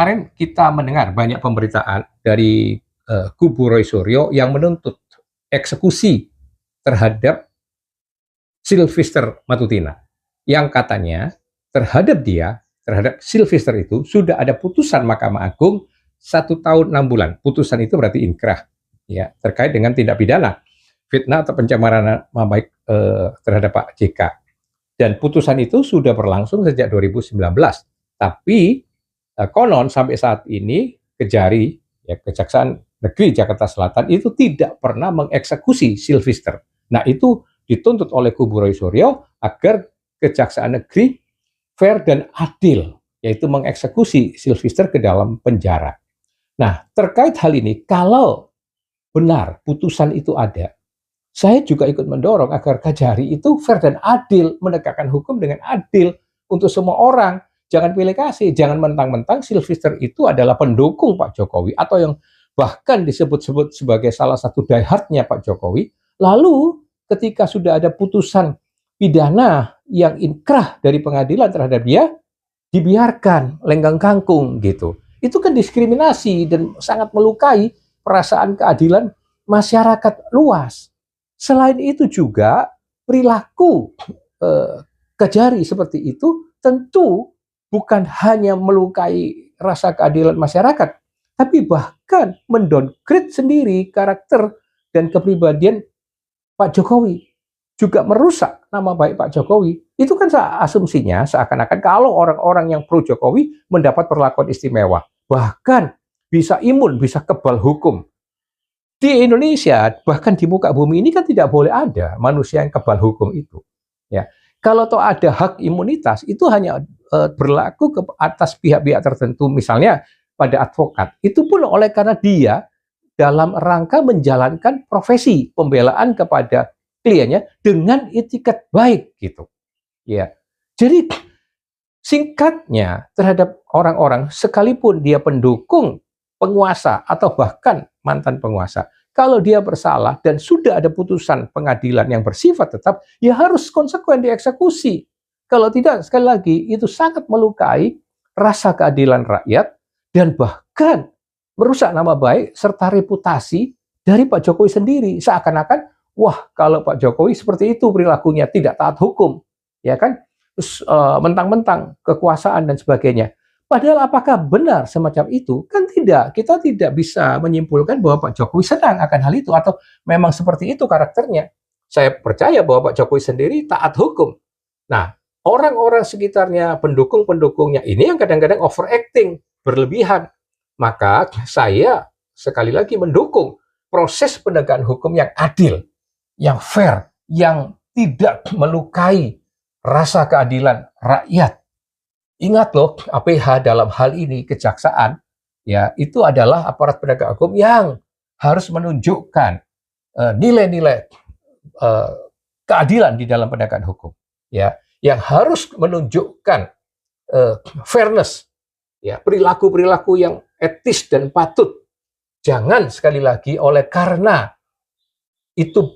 Kemarin kita mendengar banyak pemberitaan dari kubu Roy Suryo yang menuntut eksekusi terhadap Sylvester Matutina, yang katanya terhadap Sylvester itu sudah ada putusan Mahkamah Agung 1 tahun 6 bulan. Putusan itu berarti inkrah, ya, terkait dengan tindak pidana fitnah atau pencemaran nama baik terhadap Pak JK. Dan putusan itu sudah berlangsung sejak 2019. Tapi konon sampai saat ini Kejari, ya, Kejaksaan Negeri Jakarta Selatan itu tidak pernah mengeksekusi Sylvester. Nah, itu dituntut oleh kubu Roy Suryo agar Kejaksaan Negeri fair dan adil, yaitu mengeksekusi Sylvester ke dalam penjara. Nah, terkait hal ini, kalau benar putusan itu ada, saya juga ikut mendorong agar Kejari itu fair dan adil, menegakkan hukum dengan adil untuk semua orang. Jangan pilih kasih, jangan mentang-mentang Sylvester itu adalah pendukung Pak Jokowi atau yang bahkan disebut-sebut sebagai salah satu diehardnya Pak Jokowi. Lalu ketika sudah ada putusan pidana yang inkrah dari pengadilan terhadap dia, dibiarkan lenggang kangkung gitu. Itu kan diskriminasi dan sangat melukai perasaan keadilan masyarakat luas. Selain itu juga perilaku Kejari seperti itu tentu bukan hanya melukai rasa keadilan masyarakat, tapi bahkan mendowngrade sendiri karakter dan kepribadian Pak Jokowi. Juga merusak nama baik Pak Jokowi. Itu kan asumsinya seakan-akan kalau orang-orang yang pro Jokowi mendapat perlakuan istimewa. Bahkan bisa imun, bisa kebal hukum. Di Indonesia, bahkan di muka bumi ini kan tidak boleh ada manusia yang kebal hukum itu. Ya. Kalau toh ada hak imunitas, itu hanya berlaku ke atas pihak-pihak tertentu, misalnya pada advokat. Itu pun oleh karena dia dalam rangka menjalankan profesi pembelaan kepada kliennya dengan etiket baik gitu. Ya. Jadi singkatnya terhadap orang-orang sekalipun dia pendukung penguasa atau bahkan mantan penguasa, kalau dia bersalah dan sudah ada putusan pengadilan yang bersifat tetap, ya harus konsekuen dieksekusi. Kalau tidak, sekali lagi, itu sangat melukai rasa keadilan rakyat dan bahkan merusak nama baik serta reputasi dari Pak Jokowi sendiri. Seakan-akan, wah, kalau Pak Jokowi seperti itu perilakunya, tidak taat hukum, ya kan? Terus mentang-mentang kekuasaan dan sebagainya. Padahal apakah benar semacam itu? Kan tidak. Kita tidak bisa menyimpulkan bahwa Pak Jokowi senang akan hal itu atau memang seperti itu karakternya. Saya percaya bahwa Pak Jokowi sendiri taat hukum. Nah, orang-orang sekitarnya, pendukung-pendukungnya ini yang kadang-kadang overacting, berlebihan. Maka saya sekali lagi mendukung proses penegakan hukum yang adil, yang fair, yang tidak melukai rasa keadilan rakyat. Ingat loh, APH dalam hal ini kejaksaan, ya, itu adalah aparat penegak hukum yang harus menunjukkan nilai-nilai keadilan di dalam penegakan hukum, ya, yang harus menunjukkan fairness, ya, perilaku-perilaku yang etis dan patut. Jangan sekali lagi oleh karena itu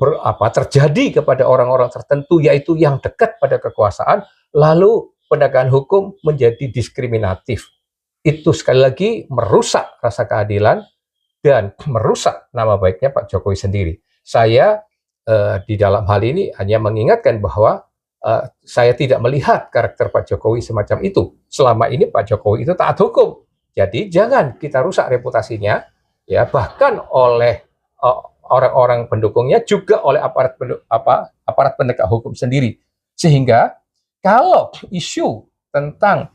terjadi kepada orang-orang tertentu, yaitu yang dekat pada kekuasaan, lalu penegakan hukum menjadi diskriminatif. Itu sekali lagi merusak rasa keadilan dan merusak nama baiknya Pak Jokowi sendiri. Saya di dalam hal ini hanya mengingatkan bahwa saya tidak melihat karakter Pak Jokowi semacam itu. Selama ini Pak Jokowi itu taat hukum. Jadi jangan kita rusak reputasinya, ya, bahkan oleh orang-orang pendukungnya, juga oleh aparat penegak hukum sendiri. Sehingga kalau isu tentang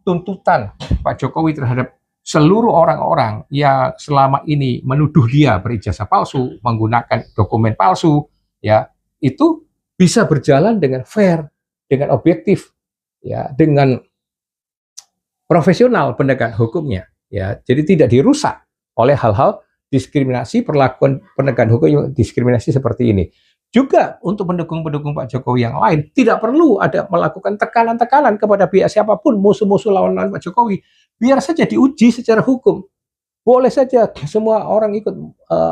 tuntutan Pak Jokowi terhadap seluruh orang-orang yang selama ini menuduh dia berijazah palsu, menggunakan dokumen palsu, ya, itu bisa berjalan dengan fair, dengan objektif, ya, dengan profesional penegakan hukumnya, ya. Jadi tidak dirusak oleh hal-hal diskriminasi, perlakuan penegakan hukum yang diskriminasi seperti ini. Juga untuk pendukung-pendukung Pak Jokowi yang lain, tidak perlu ada melakukan tekanan-tekanan kepada pihak siapapun, musuh-musuh lawan-lawan Pak Jokowi. Biar saja diuji secara hukum. Boleh saja semua orang ikut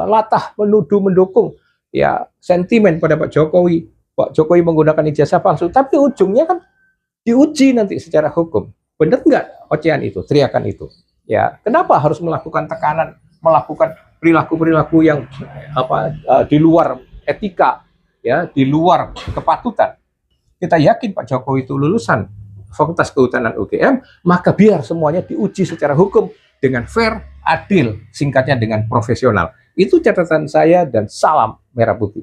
latah, menuduh, mendukung, ya, sentimen pada Pak Jokowi. Pak Jokowi menggunakan ijazah palsu, tapi ujungnya kan diuji nanti secara hukum. Benar nggak ocehan itu, teriakan itu? Ya, kenapa harus melakukan tekanan, melakukan perilaku-perilaku yang di luar etika, ya, di luar kepatutan? Kita yakin Pak Jokowi itu lulusan Fakultas Kehutanan UGM, maka biar semuanya diuji secara hukum dengan fair, adil, singkatnya dengan profesional. Itu catatan saya dan salam merah putih.